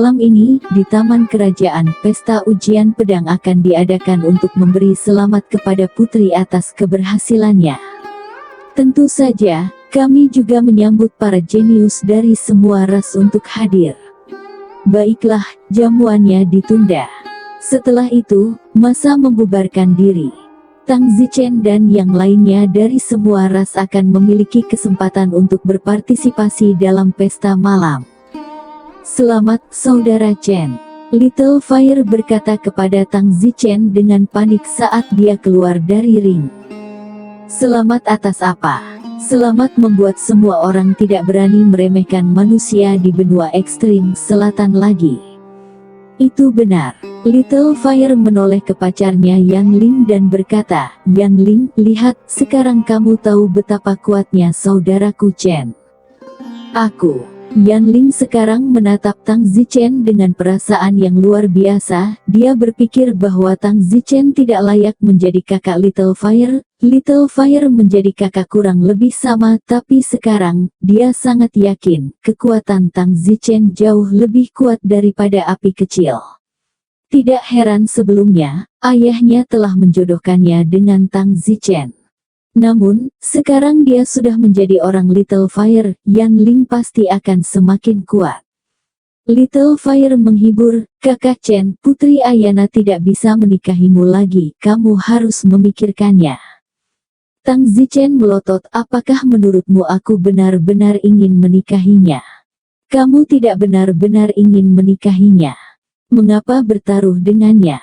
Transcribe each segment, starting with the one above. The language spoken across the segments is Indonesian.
Malam ini, di Taman Kerajaan, pesta ujian pedang akan diadakan untuk memberi selamat kepada putri atas keberhasilannya. Tentu saja, kami juga menyambut para jenius dari semua ras untuk hadir. Baiklah, jamuannya ditunda. Setelah itu, masa membubarkan diri. Tang Zichen dan yang lainnya dari semua ras akan memiliki kesempatan untuk berpartisipasi dalam pesta malam. Selamat, Saudara Chen. Little Fire berkata kepada Tang Zichen dengan panik saat dia keluar dari ring. Selamat atas apa? Selamat membuat semua orang tidak berani meremehkan manusia di benua ekstrim selatan lagi. Itu benar. Little Fire menoleh ke pacarnya Yan Ling dan berkata, Yan Ling, lihat, sekarang kamu tahu betapa kuatnya saudaraku Chen. Aku. Yan Ling sekarang menatap Tang Zichen dengan perasaan yang luar biasa. Dia berpikir bahwa Tang Zichen tidak layak menjadi kakak Little Fire. Little Fire menjadi kakak kurang lebih sama, tapi sekarang, dia sangat yakin, kekuatan Tang Zichen jauh lebih kuat daripada api kecil. Tidak heran sebelumnya, ayahnya telah menjodohkannya dengan Tang Zichen. Namun, sekarang dia sudah menjadi orang Little Fire, Yan Ling pasti akan semakin kuat. Little Fire menghibur, kakak Chen, Putri Ayana tidak bisa menikahimu lagi, kamu harus memikirkannya. Tang Zichen melotot, apakah menurutmu aku benar-benar ingin menikahinya? Kamu tidak benar-benar ingin menikahinya. Mengapa bertaruh dengannya?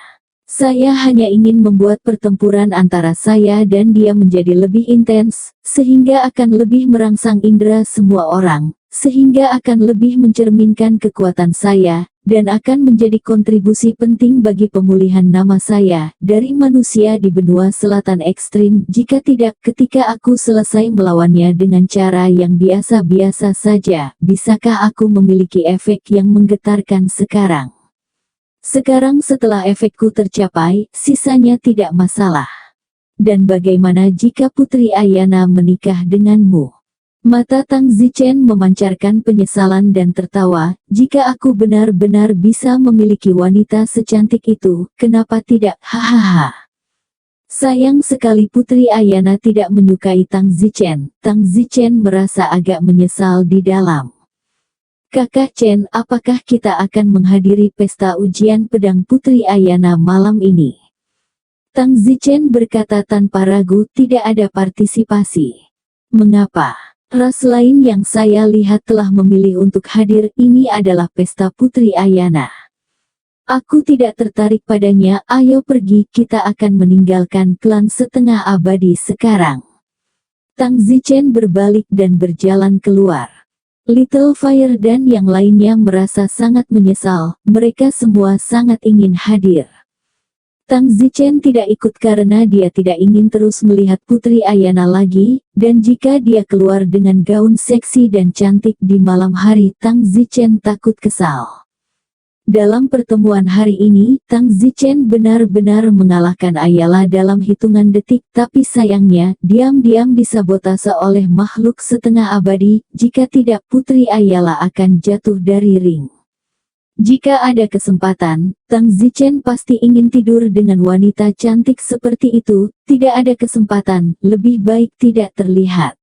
Saya hanya ingin membuat pertempuran antara saya dan dia menjadi lebih intens, sehingga akan lebih merangsang indera semua orang, sehingga akan lebih mencerminkan kekuatan saya, dan akan menjadi kontribusi penting bagi pemulihan nama saya, dari manusia di benua selatan ekstrim. Jika tidak, ketika aku selesai melawannya dengan cara yang biasa-biasa saja, bisakah aku memiliki efek yang menggetarkan sekarang? Sekarang setelah efekku tercapai, sisanya tidak masalah. Dan bagaimana jika Putri Ayana menikah denganmu? Mata Tang Zichen memancarkan penyesalan dan tertawa, jika aku benar-benar bisa memiliki wanita secantik itu, kenapa tidak? Hahaha. Sayang sekali Putri Ayana tidak menyukai Tang Zichen. Tang Zichen merasa agak menyesal di dalam. Kakak Chen, apakah kita akan menghadiri pesta ujian pedang Putri Ayana malam ini? Tang Zichen berkata tanpa ragu, tidak ada partisipasi. Mengapa? Ras lain yang saya lihat telah memilih untuk hadir, ini adalah pesta Putri Ayana. Aku tidak tertarik padanya, ayo pergi, kita akan meninggalkan klan setengah abadi sekarang. Tang Zichen berbalik dan berjalan keluar. Little Fire dan yang lainnya merasa sangat menyesal, mereka semua sangat ingin hadir. Tang Zichen tidak ikut karena dia tidak ingin terus melihat Putri Ayana lagi, dan jika dia keluar dengan gaun seksi dan cantik di malam hari, Tang Zichen takut kesal. Dalam pertemuan hari ini, Tang Zichen benar-benar mengalahkan Ayala dalam hitungan detik, tapi sayangnya, diam-diam disabotase oleh makhluk setengah abadi, jika tidak Putri Ayala akan jatuh dari ring. Jika ada kesempatan, Tang Zichen pasti ingin tidur dengan wanita cantik seperti itu, tidak ada kesempatan, lebih baik tidak terlihat.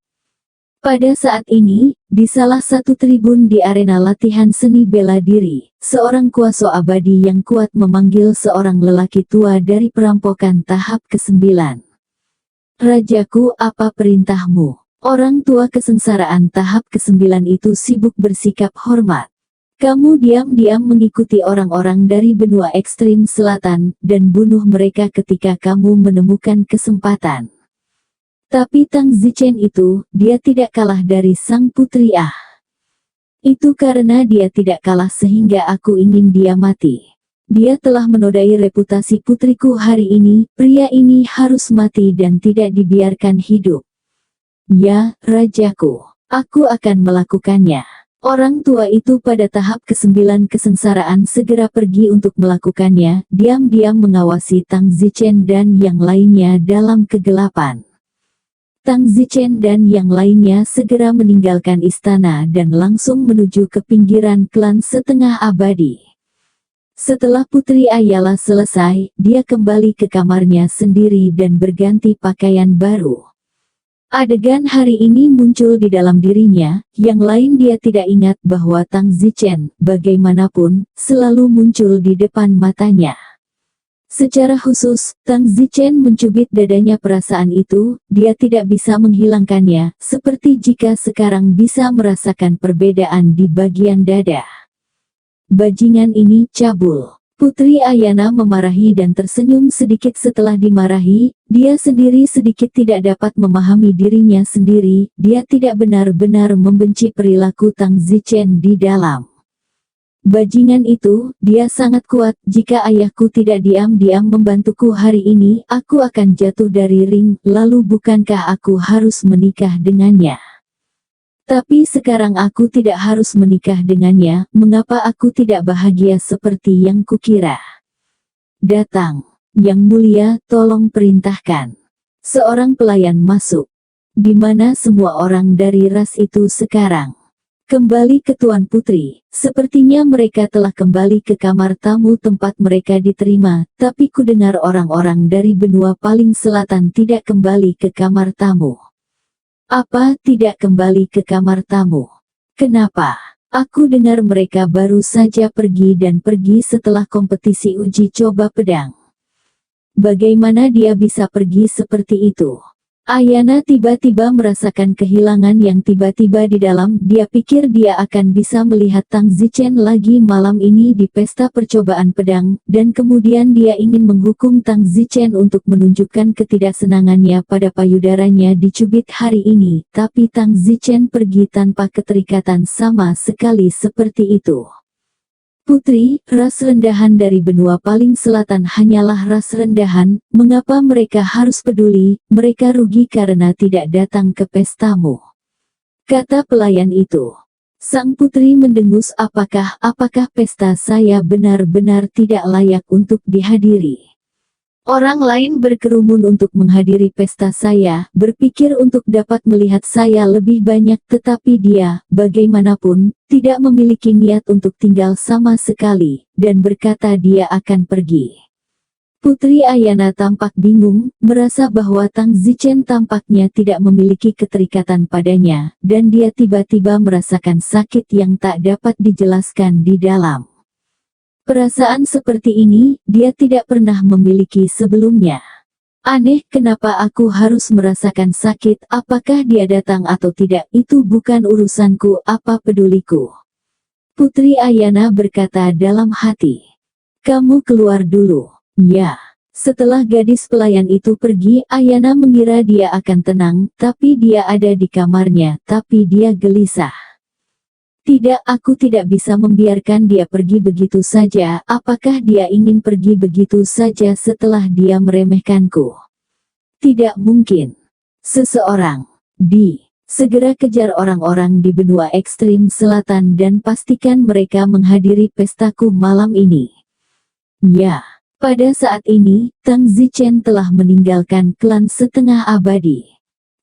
Pada saat ini, di salah satu tribun di arena latihan seni bela diri, seorang kuasa abadi yang kuat memanggil seorang lelaki tua dari perampokan tahap ke-9. Rajaku, apa perintahmu? Orang tua kesengsaraan tahap ke-9 itu sibuk bersikap hormat. Kamu diam-diam mengikuti orang-orang dari benua ekstrim selatan, dan bunuh mereka ketika kamu menemukan kesempatan. Tapi Tang Zichen itu, dia tidak kalah dari sang putri Itu karena dia tidak kalah sehingga aku ingin dia mati. Dia telah menodai reputasi putriku hari ini, pria ini harus mati dan tidak dibiarkan hidup. Ya, rajaku, aku akan melakukannya. Orang tua itu pada tahap ke-9 kesengsaraan segera pergi untuk melakukannya, diam-diam mengawasi Tang Zichen dan yang lainnya dalam kegelapan. Tang Zichen dan yang lainnya segera meninggalkan istana dan langsung menuju ke pinggiran klan setengah abadi. Setelah Putri Ayala selesai, dia kembali ke kamarnya sendiri dan berganti pakaian baru. Adegan hari ini muncul di dalam dirinya, yang lain dia tidak ingat bahwa Tang Zichen, bagaimanapun, selalu muncul di depan matanya. Secara khusus, Tang Zichen mencubit dadanya perasaan itu, dia tidak bisa menghilangkannya, seperti jika sekarang bisa merasakan perbedaan di bagian dada. Bajingan ini cabul. Putri Ayana memarahi dan tersenyum sedikit setelah dimarahi, dia sendiri sedikit tidak dapat memahami dirinya sendiri, dia tidak benar-benar membenci perilaku Tang Zichen di dalam. Bajingan itu, dia sangat kuat, jika ayahku tidak diam-diam membantuku hari ini, aku akan jatuh dari ring, lalu bukankah aku harus menikah dengannya? Tapi sekarang aku tidak harus menikah dengannya, mengapa aku tidak bahagia seperti yang kukira? Datang. Yang mulia, tolong perintahkan. Seorang pelayan masuk. Di mana semua orang dari ras itu sekarang? Kembali ke Tuan Putri, sepertinya mereka telah kembali ke kamar tamu tempat mereka diterima, tapi ku dengar orang-orang dari benua paling selatan tidak kembali ke kamar tamu. Apa tidak kembali ke kamar tamu? Kenapa? Aku dengar mereka baru saja pergi dan pergi setelah kompetisi uji coba pedang. Bagaimana dia bisa pergi seperti itu? Ayana tiba-tiba merasakan kehilangan yang tiba-tiba di dalam, dia pikir dia akan bisa melihat Tang Zichen lagi malam ini di pesta percobaan pedang, dan kemudian dia ingin menghukum Tang Zichen untuk menunjukkan ketidaksenangannya pada payudaranya dicubit hari ini, tapi Tang Zichen pergi tanpa keterikatan sama sekali seperti itu. Putri, ras rendahan dari benua paling selatan hanyalah ras rendahan, mengapa mereka harus peduli, mereka rugi karena tidak datang ke pestamu. Kata pelayan itu. Sang putri mendengus apakah pesta saya benar-benar tidak layak untuk dihadiri. Orang lain berkerumun untuk menghadiri pesta saya, berpikir untuk dapat melihat saya lebih banyak, tetapi dia, bagaimanapun, tidak memiliki niat untuk tinggal sama sekali, dan berkata dia akan pergi. Putri Ayana tampak bingung, merasa bahwa Tang Zichen tampaknya tidak memiliki keterikatan padanya, dan dia tiba-tiba merasakan sakit yang tak dapat dijelaskan di dalam. Perasaan seperti ini, dia tidak pernah memiliki sebelumnya. Aneh, kenapa aku harus merasakan sakit, apakah dia datang atau tidak, itu bukan urusanku, apa peduliku. Putri Ayana berkata dalam hati. Kamu keluar dulu. Ya. Setelah gadis pelayan itu pergi, Ayana mengira dia akan tenang, tapi dia ada di kamarnya, tapi dia gelisah. Tidak, aku tidak bisa membiarkan dia pergi begitu saja. Apakah dia ingin pergi begitu saja setelah dia meremehkanku? Tidak mungkin. Seseorang. Segera kejar orang-orang di benua ekstrim selatan dan pastikan mereka menghadiri pestaku malam ini. Ya, pada saat ini, Tang Zichen telah meninggalkan klan setengah abadi.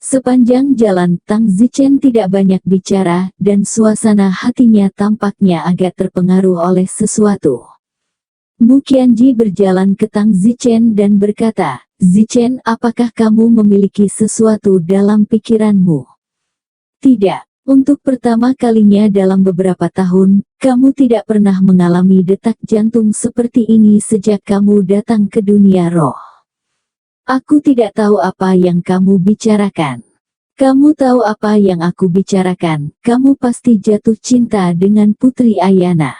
Sepanjang jalan, Tang Zichen tidak banyak bicara, dan suasana hatinya tampaknya agak terpengaruh oleh sesuatu. Mu Qianji berjalan ke Tang Zichen dan berkata, Zichen, apakah kamu memiliki sesuatu dalam pikiranmu? Tidak. Untuk pertama kalinya dalam beberapa tahun, kamu tidak pernah mengalami detak jantung seperti ini sejak kamu datang ke dunia roh. Aku tidak tahu apa yang kamu bicarakan. Kamu tahu apa yang aku bicarakan, kamu pasti jatuh cinta dengan Putri Ayana.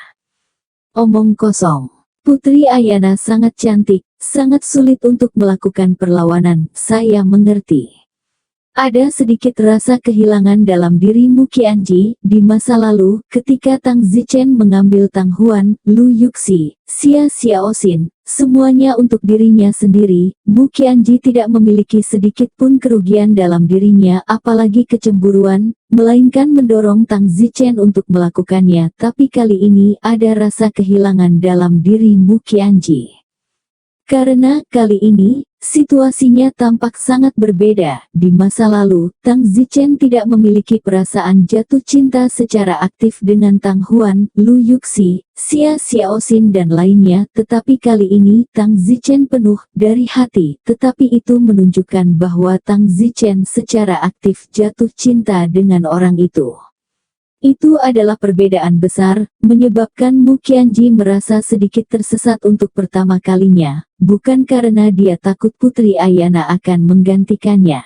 Omong kosong. Putri Ayana sangat cantik, sangat sulit untuk melakukan perlawanan, saya mengerti. Ada sedikit rasa kehilangan dalam dirimu Qianji, di masa lalu, ketika Tang Zichen mengambil Tang Huan, Lu Yuxi, Xia Xiaoxin, semuanya untuk dirinya sendiri, Mu Qianji tidak memiliki sedikit pun kerugian dalam dirinya, apalagi kecemburuan, melainkan mendorong Tang Zichen untuk melakukannya, tapi kali ini ada rasa kehilangan dalam diri Mu Qianji. Karena kali ini, situasinya tampak sangat berbeda. Di masa lalu, Tang Zichen tidak memiliki perasaan jatuh cinta secara aktif dengan Tang Huan, Lu Yuxi, Xia Xiaoxin dan lainnya, tetapi kali ini Tang Zichen penuh dari hati, tetapi itu menunjukkan bahwa Tang Zichen secara aktif jatuh cinta dengan orang itu. Itu adalah perbedaan besar, menyebabkan Mu Qianji merasa sedikit tersesat untuk pertama kalinya, bukan karena dia takut Putri Ayana akan menggantikannya.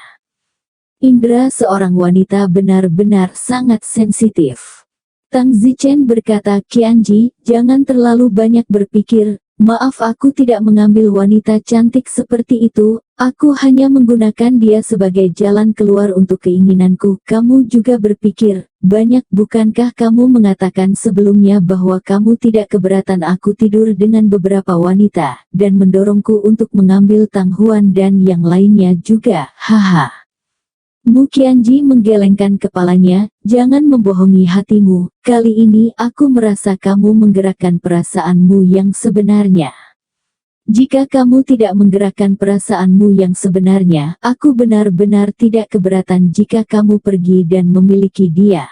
Indra seorang wanita benar-benar sangat sensitif. Tang Zichen berkata, Qianji, jangan terlalu banyak berpikir, maaf aku tidak mengambil wanita cantik seperti itu, aku hanya menggunakan dia sebagai jalan keluar untuk keinginanku. Kamu juga berpikir banyak, bukankah kamu mengatakan sebelumnya bahwa kamu tidak keberatan aku tidur dengan beberapa wanita, dan mendorongku untuk mengambil Tang Huan dan yang lainnya juga, haha. Mu Qianji menggelengkan kepalanya, jangan membohongi hatimu, kali ini aku merasa kamu menggerakkan perasaanmu yang sebenarnya. Jika kamu tidak menggerakkan perasaanmu yang sebenarnya, aku benar-benar tidak keberatan jika kamu pergi dan memiliki dia.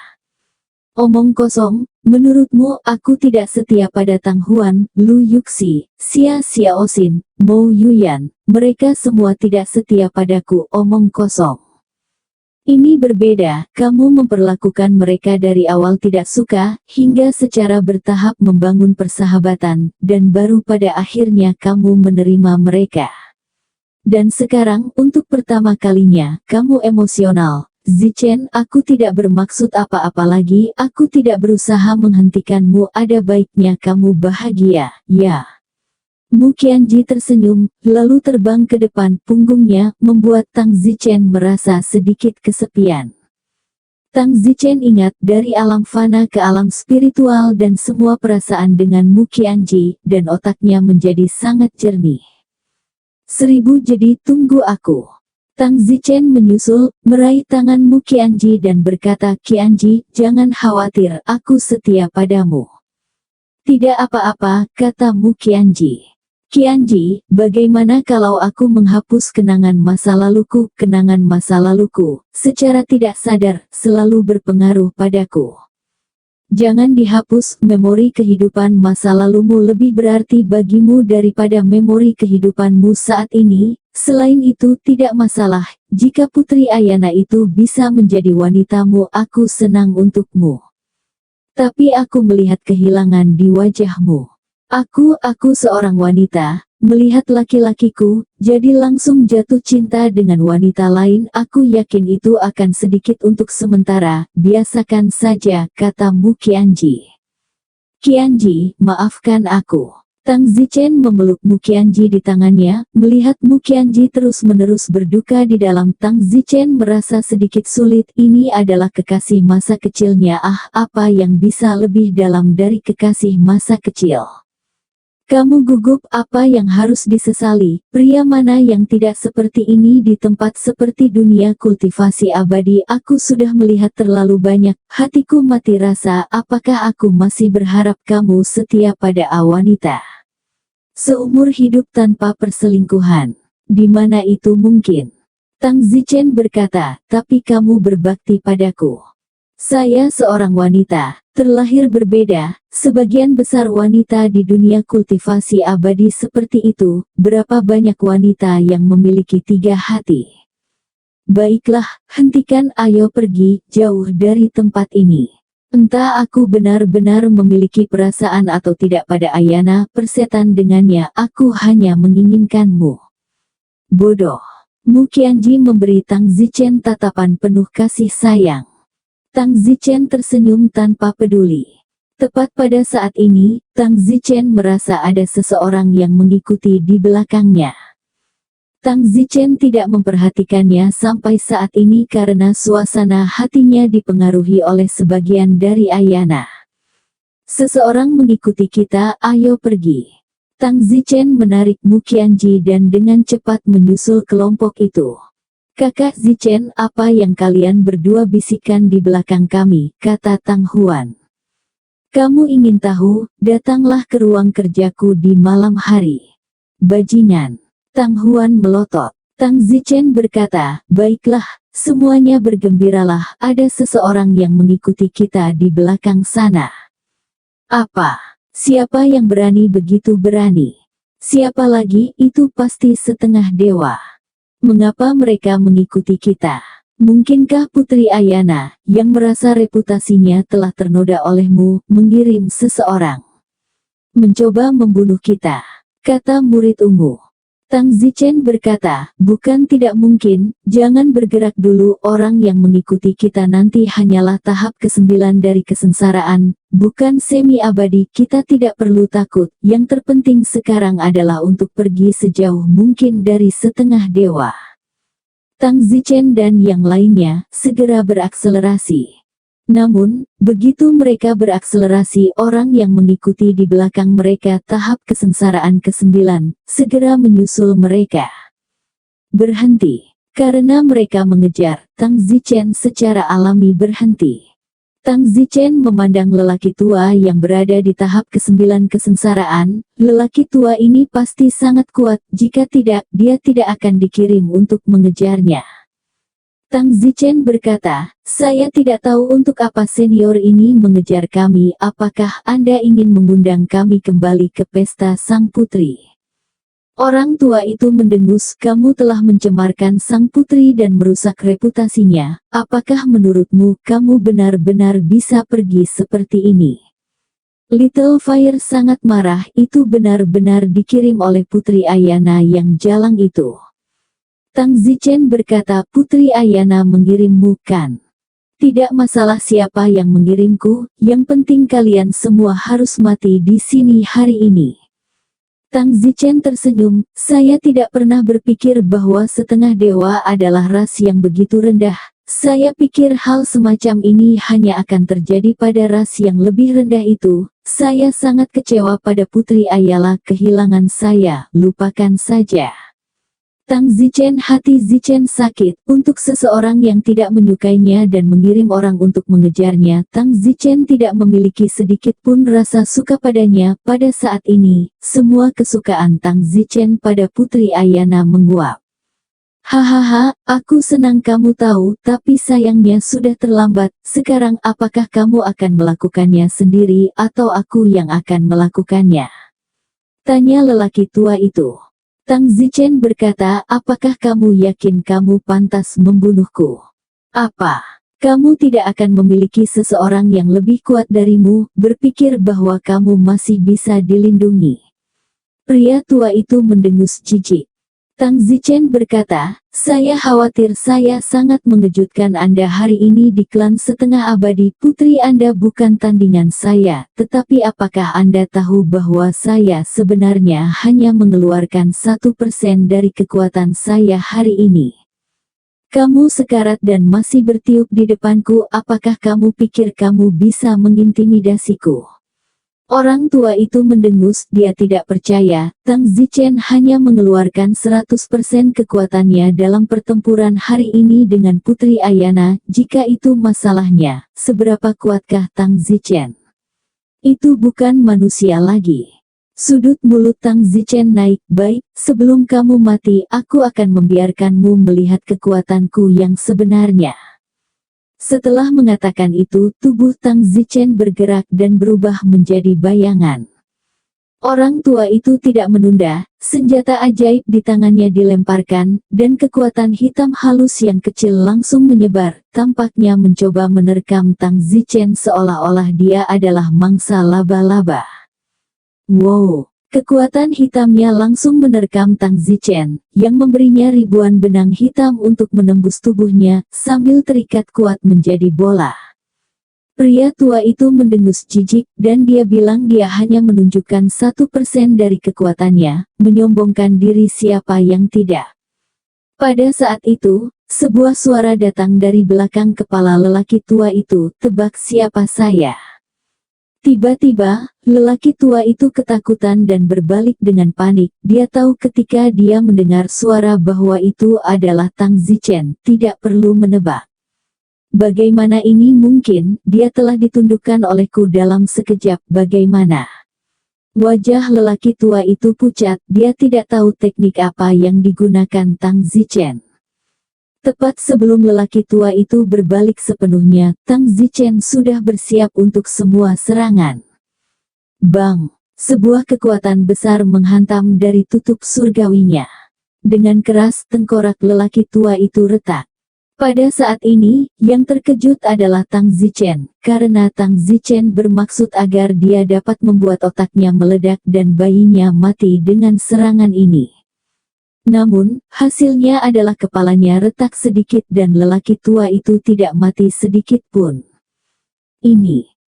Omong kosong, menurutmu aku tidak setia pada Tang Huan, Lu Yuxi, Xia Xiaoxin, Mo Yuyan, mereka semua tidak setia padaku. Omong kosong. Ini berbeda, kamu memperlakukan mereka dari awal tidak suka, hingga secara bertahap membangun persahabatan, dan baru pada akhirnya kamu menerima mereka. Dan sekarang, untuk pertama kalinya, kamu emosional. Zichen, aku tidak bermaksud apa-apa lagi, aku tidak berusaha menghentikanmu, ada baiknya kamu bahagia, ya. Mu Qianji tersenyum, lalu terbang ke depan punggungnya, membuat Tang Zichen merasa sedikit kesepian. Tang Zichen ingat dari alam fana ke alam spiritual dan semua perasaan dengan Mu Qianji, dan otaknya menjadi sangat jernih. 1000 jadi tunggu aku. Tang Zichen menyusul, meraih tangan Mu Qianji dan berkata, Qianji, jangan khawatir, aku setia padamu. Tidak apa-apa, kata Mu Qianji. Qianji, bagaimana kalau aku menghapus kenangan masa laluku? Kenangan masa laluku, secara tidak sadar, selalu berpengaruh padaku. Jangan dihapus, memori kehidupan masa lalumu lebih berarti bagimu daripada memori kehidupanmu saat ini. Selain itu tidak masalah, jika Putri Ayana itu bisa menjadi wanitamu, aku senang untukmu. Tapi aku melihat kehilangan di wajahmu. Aku seorang wanita, melihat laki-lakiku, jadi langsung jatuh cinta dengan wanita lain. Aku yakin itu akan sedikit untuk sementara, biasakan saja, kata Mu Qianji. Qianji, maafkan aku. Tang Zichen memeluk Mu Qianji di tangannya, melihat Mu Qianji terus-menerus berduka di dalam. Tang Zichen merasa sedikit sulit, ini adalah kekasih masa kecilnya. Apa yang bisa lebih dalam dari kekasih masa kecil? Kamu gugup, apa yang harus disesali? Pria mana yang tidak seperti ini di tempat seperti dunia kultivasi abadi? Aku sudah melihat terlalu banyak, hatiku mati rasa. Apakah aku masih berharap kamu setia pada wanita seumur hidup tanpa perselingkuhan? Di mana itu mungkin? Tang Zichen berkata, tapi kamu berbakti padaku. Saya seorang wanita, terlahir berbeda, sebagian besar wanita di dunia kultivasi abadi seperti itu, berapa banyak wanita yang memiliki 3 hati. Baiklah, hentikan, ayo pergi, jauh dari tempat ini. Entah aku benar-benar memiliki perasaan atau tidak pada Ayana, persetan dengannya, aku hanya menginginkanmu. Bodoh. Mu Qianji memberi Tang Zichen tatapan penuh kasih sayang. Tang Zichen tersenyum tanpa peduli. Tepat pada saat ini, Tang Zichen merasa ada seseorang yang mengikuti di belakangnya. Tang Zichen tidak memperhatikannya sampai saat ini karena suasana hatinya dipengaruhi oleh sebagian dari Ayana. Seseorang mengikuti kita, ayo pergi. Tang Zichen menarik Mu Qianji dan dengan cepat menyusul kelompok itu. Kakak Zichen, apa yang kalian berdua bisikan di belakang kami, kata Tang Huan. Kamu ingin tahu, datanglah ke ruang kerjaku di malam hari. bajingan. Tang Huan melotot. Tang Zichen berkata, baiklah, semuanya bergembiralah, ada seseorang yang mengikuti kita di belakang sana. Apa? Siapa yang berani begitu berani? Siapa lagi? Itu pasti setengah dewa. Mengapa mereka mengikuti kita? Mungkinkah Putri Ayana, yang merasa reputasinya telah ternoda olehmu, mengirim seseorang mencoba membunuh kita? Kata murid ungu. Tang Zichen berkata, bukan tidak mungkin, jangan bergerak dulu, orang yang mengikuti kita nanti hanyalah tahap ke-9 dari kesengsaraan, bukan semi-abadi, kita tidak perlu takut, yang terpenting sekarang adalah untuk pergi sejauh mungkin dari setengah dewa. Tang Zichen dan yang lainnya, segera berakselerasi. Namun, begitu mereka berakselerasi, orang yang mengikuti di belakang mereka tahap kesengsaraan ke-9, segera menyusul mereka. Berhenti. Karena mereka mengejar, Tang Zichen secara alami berhenti. Tang Zichen memandang lelaki tua yang berada di tahap ke-9 kesengsaraan, lelaki tua ini pasti sangat kuat, jika tidak, dia tidak akan dikirim untuk mengejarnya. Tang Zichen berkata, saya tidak tahu untuk apa senior ini mengejar kami, apakah Anda ingin mengundang kami kembali ke pesta sang putri? Orang tua itu mendengus, kamu telah mencemarkan sang putri dan merusak reputasinya, apakah menurutmu kamu benar-benar bisa pergi seperti ini? Little Fire sangat marah, itu benar-benar dikirim oleh Putri Ayana yang jalang itu. Tang Zichen berkata, Putri Ayana mengirimmu kan? Tidak masalah siapa yang mengirimku, yang penting kalian semua harus mati di sini hari ini. Tang Zichen tersenyum, saya tidak pernah berpikir bahwa setengah dewa adalah ras yang begitu rendah. Saya pikir hal semacam ini hanya akan terjadi pada ras yang lebih rendah itu. Saya sangat kecewa pada Putri Ayala, kehilangan saya, lupakan saja. Tang Zichen, hati Zichen sakit, untuk seseorang yang tidak menyukainya dan mengirim orang untuk mengejarnya, Tang Zichen tidak memiliki sedikit pun rasa suka padanya. Pada saat ini, semua kesukaan Tang Zichen pada Putri Ayana menguap. Hahaha, aku senang kamu tahu, tapi sayangnya sudah terlambat. Sekarang apakah kamu akan melakukannya sendiri atau aku yang akan melakukannya? Tanya lelaki tua itu. Tang Zichen berkata, apakah kamu yakin kamu pantas membunuhku? Apa? Kamu tidak akan memiliki seseorang yang lebih kuat darimu, berpikir bahwa kamu masih bisa dilindungi. Pria tua itu mendengus jijik. Tang Zichen berkata, saya khawatir saya sangat mengejutkan Anda hari ini di klan setengah abadi. Putri Anda bukan tandingan saya, tetapi apakah Anda tahu bahwa saya sebenarnya hanya mengeluarkan 1% dari kekuatan saya hari ini? Kamu sekarat dan masih bertiup di depanku, apakah kamu pikir kamu bisa mengintimidasiku? Orang tua itu mendengus, dia tidak percaya, Tang Zichen hanya mengeluarkan 100% kekuatannya dalam pertempuran hari ini dengan Putri Ayana. Jika itu masalahnya, seberapa kuatkah Tang Zichen? Itu bukan manusia lagi. Sudut mulut Tang Zichen naik, baik, sebelum kamu mati, aku akan membiarkanmu melihat kekuatanku yang sebenarnya. Setelah mengatakan itu, tubuh Tang Zichen bergerak dan berubah menjadi bayangan. Orang tua itu tidak menunda, senjata ajaib di tangannya dilemparkan, dan kekuatan hitam halus yang kecil langsung menyebar, tampaknya mencoba menerkam Tang Zichen seolah-olah dia adalah mangsa laba-laba. Wow! Kekuatan hitamnya langsung menerkam Tang Zichen, yang memberinya ribuan benang hitam untuk menembus tubuhnya, sambil terikat kuat menjadi bola. Pria tua itu mendengus jijik, dan dia bilang dia hanya menunjukkan 1% dari kekuatannya, menyombongkan diri siapa yang tidak. Pada saat itu, sebuah suara datang dari belakang kepala lelaki tua itu, tebak siapa saya? Tiba-tiba, lelaki tua itu ketakutan dan berbalik dengan panik. Dia tahu ketika dia mendengar suara bahwa itu adalah Tang Zichen, tidak perlu menebak. Bagaimana ini mungkin? Dia telah ditundukkan olehku dalam sekejap. Bagaimana? Wajah lelaki tua itu pucat, dia tidak tahu teknik apa yang digunakan Tang Zichen. Tepat sebelum lelaki tua itu berbalik sepenuhnya, Tang Zichen sudah bersiap untuk semua serangan. Bang! Sebuah kekuatan besar menghantam dari tutup surgawinya. Dengan keras tengkorak lelaki tua itu retak. Pada saat ini, yang terkejut adalah Tang Zichen, karena Tang Zichen bermaksud agar dia dapat membuat otaknya meledak dan bayinya mati dengan serangan ini. Namun, hasilnya adalah kepalanya retak sedikit dan lelaki tua itu tidak mati sedikit pun.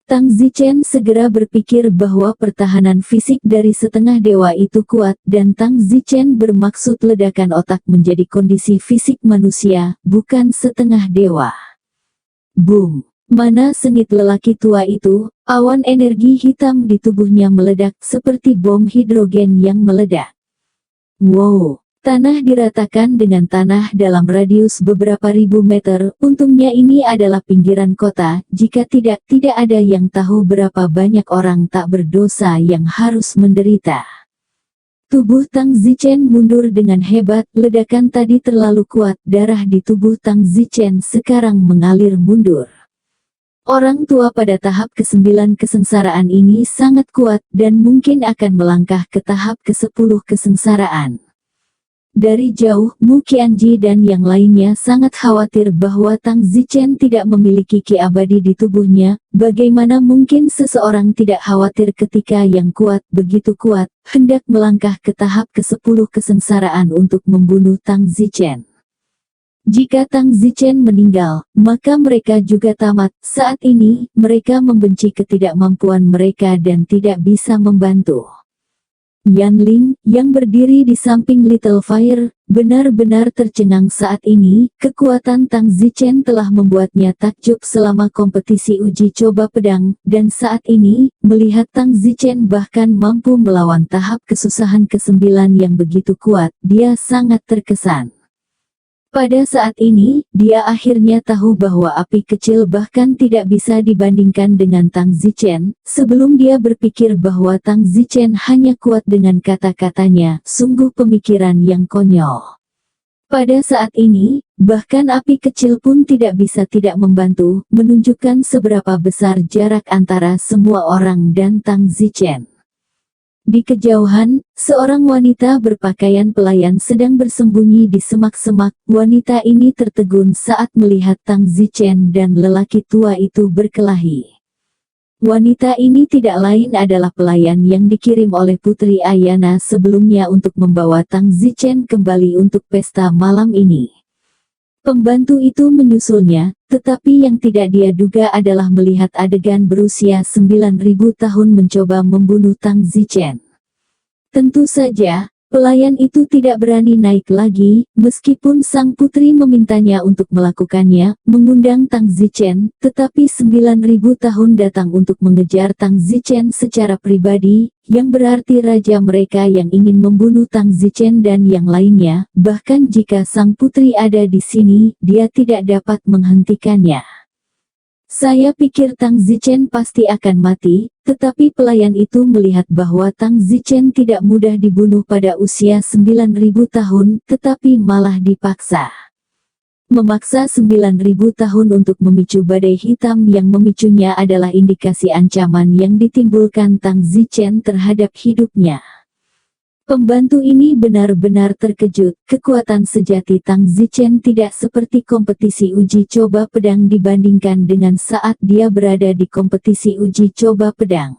Tang Zichen segera berpikir bahwa pertahanan fisik dari setengah dewa itu kuat dan Tang Zichen bermaksud ledakan otak menjadi kondisi fisik manusia, bukan setengah dewa. Boom! Mana sengit lelaki tua itu, awan energi hitam di tubuhnya meledak seperti bom hidrogen yang meledak. Wow! Tanah diratakan dengan tanah dalam radius beberapa ribu meter, untungnya ini adalah pinggiran kota, jika tidak ada yang tahu berapa banyak orang tak berdosa yang harus menderita. Tubuh Tang Zichen mundur dengan hebat, ledakan tadi terlalu kuat, darah di tubuh Tang Zichen sekarang mengalir mundur. Orang tua pada tahap ke-9 kesengsaraan ini sangat kuat dan mungkin akan melangkah ke tahap ke-10 kesengsaraan. Dari jauh, Mu Qianji dan yang lainnya sangat khawatir bahwa Tang Zichen tidak memiliki ki abadi di tubuhnya. Bagaimana mungkin seseorang tidak khawatir ketika yang kuat, begitu kuat, hendak melangkah ke tahap ke-10 kesengsaraan untuk membunuh Tang Zichen. Jika Tang Zichen meninggal, maka mereka juga tamat. Saat ini, mereka membenci ketidakmampuan mereka dan tidak bisa membantu. Yanling, yang berdiri di samping Little Fire, benar-benar tercengang saat ini. Kekuatan Tang Zichen telah membuatnya takjub selama kompetisi uji coba pedang, dan saat ini, melihat Tang Zichen bahkan mampu melawan tahap kesusahan ke-9 yang begitu kuat, dia sangat terkesan. Pada saat ini, dia akhirnya tahu bahwa api kecil bahkan tidak bisa dibandingkan dengan Tang Zichen. Sebelum dia berpikir bahwa Tang Zichen hanya kuat dengan kata-katanya, sungguh pemikiran yang konyol. Pada saat ini, bahkan api kecil pun tidak bisa tidak membantu, menunjukkan seberapa besar jarak antara semua orang dan Tang Zichen. Di kejauhan, seorang wanita berpakaian pelayan sedang bersembunyi di semak-semak. Wanita ini tertegun saat melihat Tang Zichen dan lelaki tua itu berkelahi. Wanita ini tidak lain adalah pelayan yang dikirim oleh Putri Ayana sebelumnya untuk membawa Tang Zichen kembali untuk pesta malam ini. Pembantu itu menyusulnya, tetapi yang tidak dia duga adalah melihat adegan berusia 9.000 tahun mencoba membunuh Tang Zichen. Tentu saja, pelayan itu tidak berani naik lagi, meskipun sang putri memintanya untuk melakukannya, mengundang Tang Zichen, tetapi 9.000 tahun datang untuk mengejar Tang Zichen secara pribadi, yang berarti raja mereka yang ingin membunuh Tang Zichen dan yang lainnya. Bahkan jika sang putri ada di sini, dia tidak dapat menghentikannya. Saya pikir Tang Zichen pasti akan mati, tetapi pelayan itu melihat bahwa Tang Zichen tidak mudah dibunuh pada usia 9.000 tahun, tetapi malah dipaksa. Memaksa 9.000 tahun untuk memicu badai hitam yang memicunya adalah indikasi ancaman yang ditimbulkan Tang Zichen terhadap hidupnya. Pembantu ini benar-benar terkejut. Kekuatan sejati Tang Zichen tidak seperti kompetisi uji coba pedang dibandingkan dengan saat dia berada di kompetisi uji coba pedang.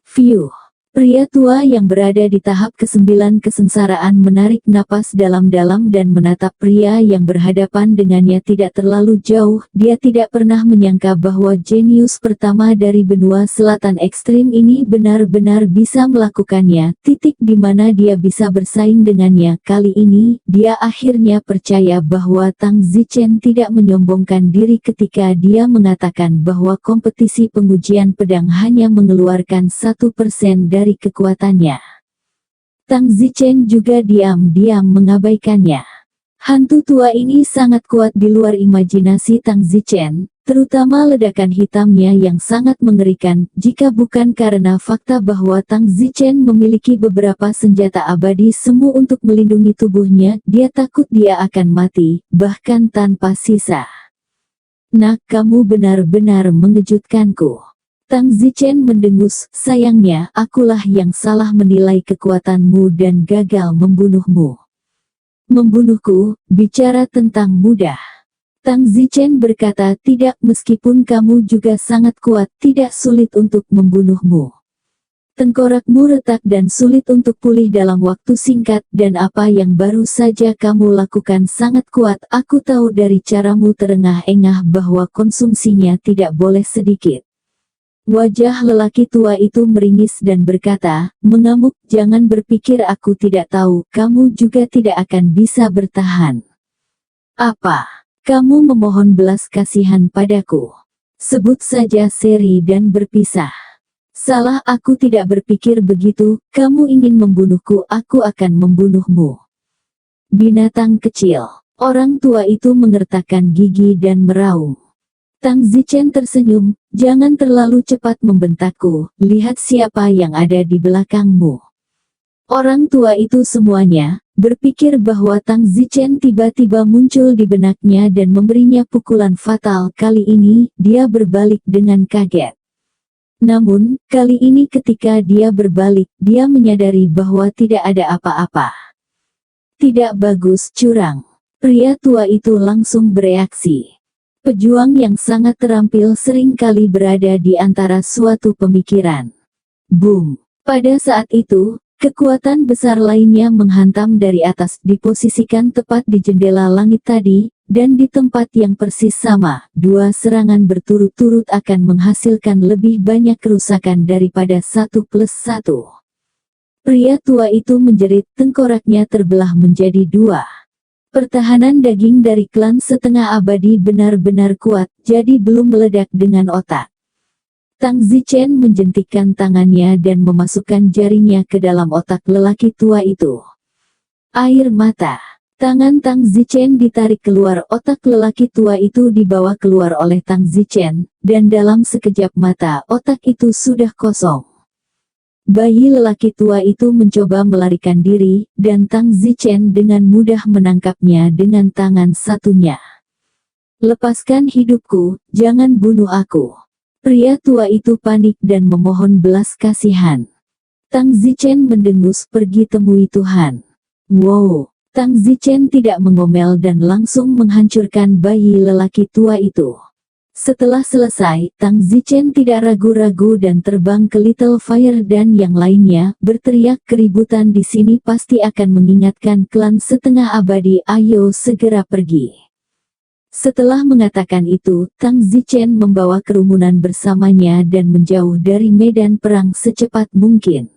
Fiuh. Pria tua yang berada di tahap ke-9 kesengsaraan menarik napas dalam-dalam dan menatap pria yang berhadapan dengannya tidak terlalu jauh. Dia tidak pernah menyangka bahwa jenius pertama dari benua selatan ekstrim ini benar-benar bisa melakukannya. Titik di mana dia bisa bersaing dengannya. Kali ini, dia akhirnya percaya bahwa Tang Zichen tidak menyombongkan diri ketika dia mengatakan bahwa kompetisi pengujian pedang hanya mengeluarkan 1% dari kekuatannya. Tang Zichen juga diam-diam mengabaikannya. Hantu tua ini sangat kuat di luar imajinasi Tang Zichen. terutama ledakan hitamnya yang sangat mengerikan. Jika bukan karena fakta bahwa Tang Zichen memiliki beberapa senjata abadi semu untuk melindungi tubuhnya, dia takut dia akan mati, bahkan tanpa sisa. Nak, kamu benar-benar mengejutkanku. Tang Zichen mendengus, sayangnya, akulah yang salah menilai kekuatanmu dan gagal membunuhmu. Membunuhku, bicara tentang mudah. Tang Zichen berkata, tidak, meskipun kamu juga sangat kuat, tidak sulit untuk membunuhmu. Tengkorakmu retak dan sulit untuk pulih dalam waktu singkat, dan apa yang baru saja kamu lakukan sangat kuat. Aku tahu dari caramu terengah-engah bahwa konsumsinya tidak boleh sedikit. Wajah lelaki tua itu meringis dan berkata, mengamuk, jangan berpikir aku tidak tahu, kamu juga tidak akan bisa bertahan. Apa? Kamu memohon belas kasihan padaku. Sebut saja seri dan berpisah. Salah, aku tidak berpikir begitu, kamu ingin membunuhku, aku akan membunuhmu. Binatang kecil. Orang tua itu mengertakkan gigi dan meraung. Tang Zichen tersenyum, jangan terlalu cepat membentakku, lihat siapa yang ada di belakangmu. Orang tua itu semuanya berpikir bahwa Tang Zichen tiba-tiba muncul di benaknya dan memberinya pukulan fatal. Kali ini, dia berbalik dengan kaget. Namun, kali ini ketika dia berbalik, dia menyadari bahwa tidak ada apa-apa. Tidak bagus, curang. Pria tua itu langsung bereaksi. Pejuang yang sangat terampil seringkali berada di antara suatu pemikiran. Boom! Pada saat itu, kekuatan besar lainnya menghantam dari atas, diposisikan tepat di jendela langit tadi, dan di tempat yang persis sama. Dua serangan berturut-turut akan menghasilkan lebih banyak kerusakan daripada 1+1. Pria tua itu menjerit, tengkoraknya terbelah menjadi dua. Pertahanan daging dari klan setengah abadi benar-benar kuat, jadi belum meledak dengan otak. Tang Zichen menjentikkan tangannya dan memasukkan jarinya ke dalam otak lelaki tua itu. Air mata. Tangan Tang Zichen ditarik keluar, otak lelaki tua itu dibawa keluar oleh Tang Zichen, dan dalam sekejap mata otak itu sudah kosong. Bayi lelaki tua itu mencoba melarikan diri, dan Tang Zichen dengan mudah menangkapnya dengan tangan satunya. Lepaskan hidupku, jangan bunuh aku. Pria tua itu panik dan memohon belas kasihan. Tang Zichen mendengus, pergi temui Tuhan. Wow! Tang Zichen tidak mengomel dan langsung menghancurkan bayi lelaki tua itu. Setelah selesai, Tang Zichen tidak ragu-ragu dan terbang ke Little Fire dan yang lainnya, berteriak, keributan di sini pasti akan mengingatkan klan setengah abadi, ayo segera pergi. Setelah mengatakan itu, Tang Zichen membawa kerumunan bersamanya dan menjauh dari medan perang secepat mungkin.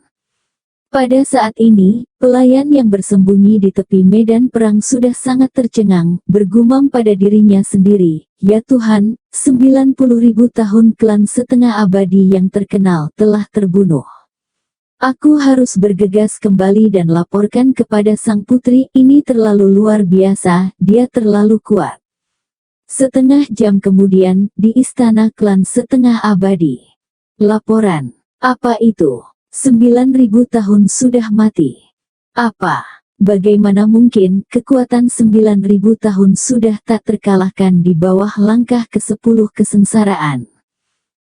Pada saat ini, pelayan yang bersembunyi di tepi medan perang sudah sangat tercengang, bergumam pada dirinya sendiri, ya Tuhan, 90.000 tahun klan setengah abadi yang terkenal telah terbunuh. Aku harus bergegas kembali dan laporkan kepada sang putri, ini terlalu luar biasa, dia terlalu kuat. Setengah jam kemudian, di istana klan setengah abadi. Laporan. Apa itu? 9.000 tahun sudah mati. Apa? Bagaimana mungkin, kekuatan 9.000 tahun sudah tak terkalahkan di bawah langkah ke-10 kesengsaraan.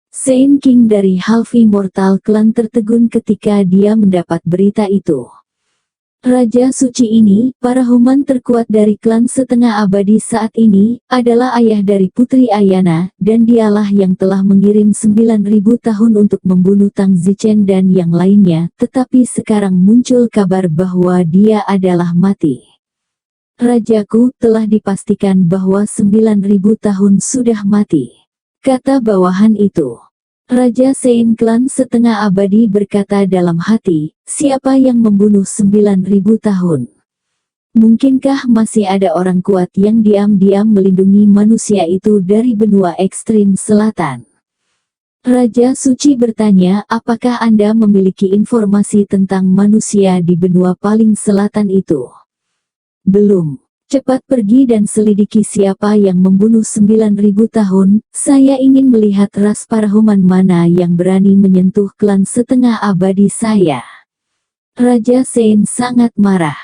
Saint King dari Half Immortal Clan tertegun ketika dia mendapat berita itu. Raja suci ini, parahuman terkuat dari klan setengah abadi saat ini, adalah ayah dari Putri Ayana, dan dialah yang telah mengirim 9.000 tahun untuk membunuh Tang Zichen dan yang lainnya, tetapi sekarang muncul kabar bahwa dia adalah mati. Rajaku, telah dipastikan bahwa 9.000 tahun sudah mati, kata bawahan itu. Raja Sein Klan setengah abadi berkata dalam hati, siapa yang membunuh 9.000 tahun? Mungkinkah masih ada orang kuat yang diam-diam melindungi manusia itu dari benua ekstrim selatan? Raja Suci bertanya, apakah Anda memiliki informasi tentang manusia di benua paling selatan itu? Belum. Cepat pergi dan selidiki siapa yang membunuh 9.000 tahun, saya ingin melihat ras parahuman mana yang berani menyentuh klan setengah abadi saya. Raja Sein sangat marah.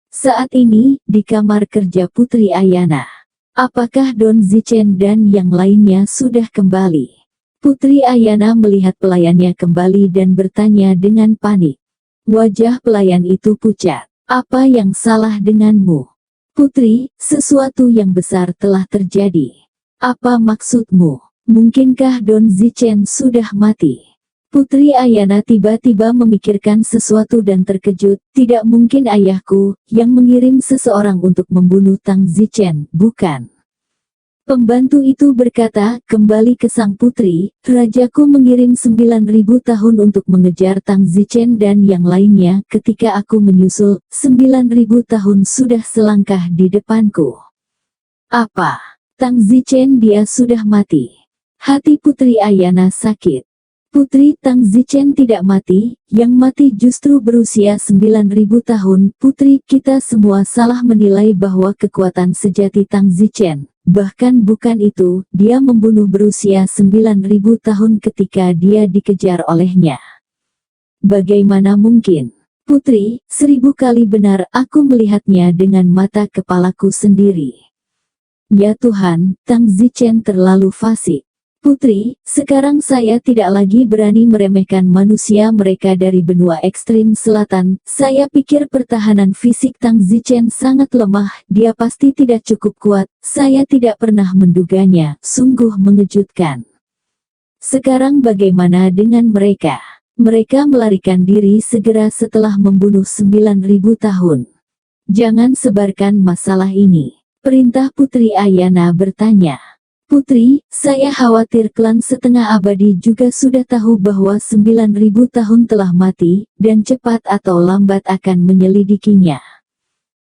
Saat ini, di kamar kerja Putri Ayana. Apakah Don Zichen dan yang lainnya sudah kembali? Putri Ayana melihat pelayannya kembali dan bertanya dengan panik. Wajah pelayan itu pucat. Apa yang salah denganmu? Putri, sesuatu yang besar telah terjadi. Apa maksudmu? Mungkinkah Don Zichen sudah mati? Putri Ayana tiba-tiba memikirkan sesuatu dan terkejut. Tidak mungkin ayahku, yang mengirim seseorang untuk membunuh Tang Zichen, bukan? Pembantu itu berkata, kembali ke sang putri, rajaku mengirim 9.000 tahun untuk mengejar Tang Zichen dan yang lainnya. Ketika aku menyusul, 9.000 tahun sudah selangkah di depanku. Apa? Tang Zichen dia sudah mati. Hati Putri Ayana sakit. Putri Tang Zichen tidak mati, yang mati justru berusia 9.000 tahun. Putri, kita semua salah menilai bahwa kekuatan sejati Tang Zichen. Bahkan bukan itu, dia membunuh berusia 9.000 tahun ketika dia dikejar olehnya. Bagaimana mungkin? Putri, 1000 kali benar aku melihatnya dengan mata kepalaku sendiri. Ya Tuhan, Tang Zichen terlalu fasik. Putri, sekarang saya tidak lagi berani meremehkan manusia mereka dari benua ekstrim selatan. Saya pikir pertahanan fisik Tang Zichen sangat lemah, dia pasti tidak cukup kuat. Saya tidak pernah menduganya, sungguh mengejutkan. Sekarang bagaimana dengan mereka? Mereka melarikan diri segera setelah membunuh 9.000 tahun. Jangan sebarkan masalah ini. Perintah Putri Ayana bertanya. Putri, saya khawatir klan setengah abadi juga sudah tahu bahwa 9.000 tahun telah mati, dan cepat atau lambat akan menyelidikinya.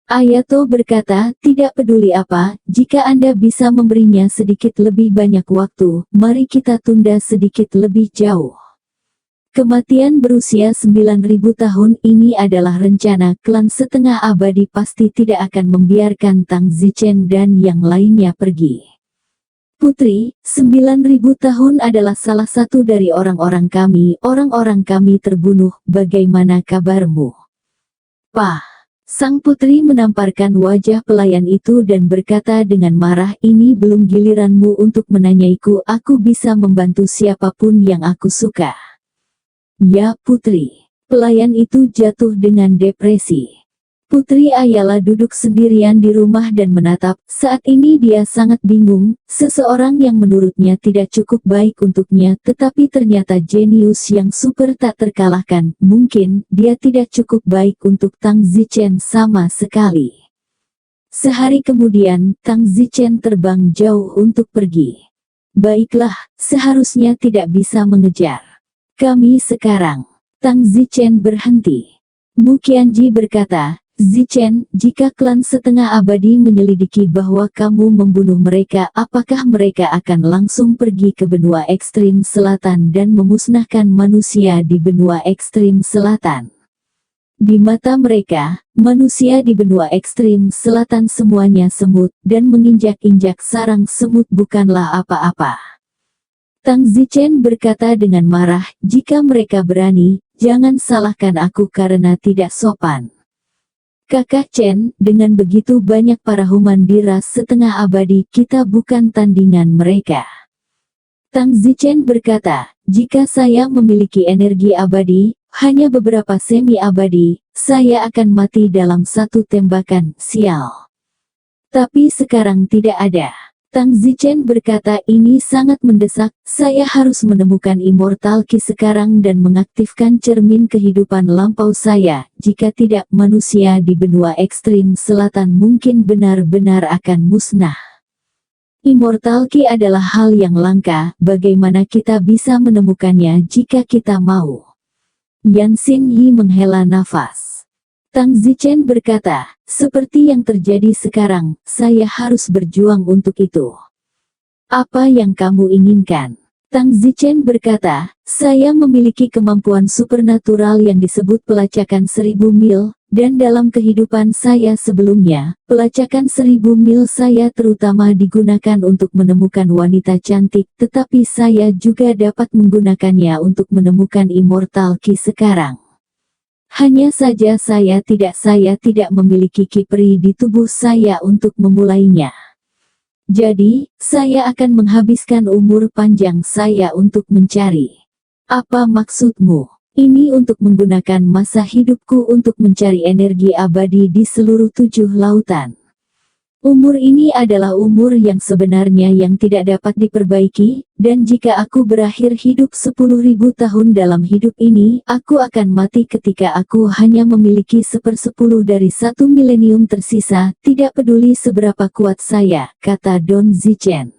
Ayato berkata, tidak peduli apa, jika Anda bisa memberinya sedikit lebih banyak waktu, mari kita tunda sedikit lebih jauh. Kematian berusia 9.000 tahun ini adalah rencana klan setengah abadi pasti tidak akan membiarkan Tang Zichen dan yang lainnya pergi. Putri, 9.000 tahun adalah salah satu dari orang-orang kami terbunuh, bagaimana kabarmu? Pah, sang putri menamparkan wajah pelayan itu dan berkata dengan marah, ini belum giliranmu untuk menanyaiku, aku bisa membantu siapapun yang aku suka. Ya putri, pelayan itu jatuh dengan depresi. Putri Ayala duduk sendirian di rumah dan menatap. Saat ini dia sangat bingung, seseorang yang menurutnya tidak cukup baik untuknya tetapi ternyata jenius yang super tak terkalahkan. Mungkin, dia tidak cukup baik untuk Tang Zichen sama sekali. Sehari kemudian, Tang Zichen terbang jauh untuk pergi. Baiklah, seharusnya tidak bisa mengejar kami sekarang. Tang Zichen berhenti. Mu Qianji berkata, Zichen, jika klan setengah abadi menyelidiki bahwa kamu membunuh mereka, apakah mereka akan langsung pergi ke benua ekstrim selatan dan memusnahkan manusia di benua ekstrim selatan? Di mata mereka, manusia di benua ekstrim selatan semuanya semut, dan menginjak-injak sarang semut bukanlah apa-apa. Tang Zichen berkata dengan marah, jika mereka berani, jangan salahkan aku karena tidak sopan. Kakak Chen, dengan begitu banyak parahuman di ras setengah abadi, kita bukan tandingan mereka. Tang Zichen berkata, jika saya memiliki energi abadi, hanya beberapa semi abadi, saya akan mati dalam satu tembakan, sial. Tapi sekarang tidak ada. Tang Zichen berkata, ini sangat mendesak, saya harus menemukan Immortal Ki sekarang dan mengaktifkan cermin kehidupan lampau saya, jika tidak manusia di benua ekstrim selatan mungkin benar-benar akan musnah. Immortal Ki adalah hal yang langka, bagaimana kita bisa menemukannya jika kita mau? Yan Xinyi menghela nafas. Tang Zichen berkata, seperti yang terjadi sekarang, saya harus berjuang untuk itu. Apa yang kamu inginkan? Tang Zichen berkata, saya memiliki kemampuan supernatural yang disebut pelacakan 1000 mil, Dan dalam kehidupan saya sebelumnya, pelacakan 1000 mil saya terutama digunakan untuk menemukan wanita cantik, tetapi saya juga dapat menggunakannya untuk menemukan Immortal Key sekarang. Hanya saja saya tidak memiliki kipri di tubuh saya untuk memulainya. Jadi, saya akan menghabiskan umur panjang saya untuk mencari. Apa maksudmu? Ini untuk menggunakan masa hidupku untuk mencari energi abadi di seluruh 7 lautan. Umur ini adalah umur yang sebenarnya yang tidak dapat diperbaiki, dan jika aku berakhir hidup 10.000 tahun dalam hidup ini, aku akan mati ketika aku hanya memiliki 1/10 dari 1 milenium tersisa, tidak peduli seberapa kuat saya, kata Don Zichen.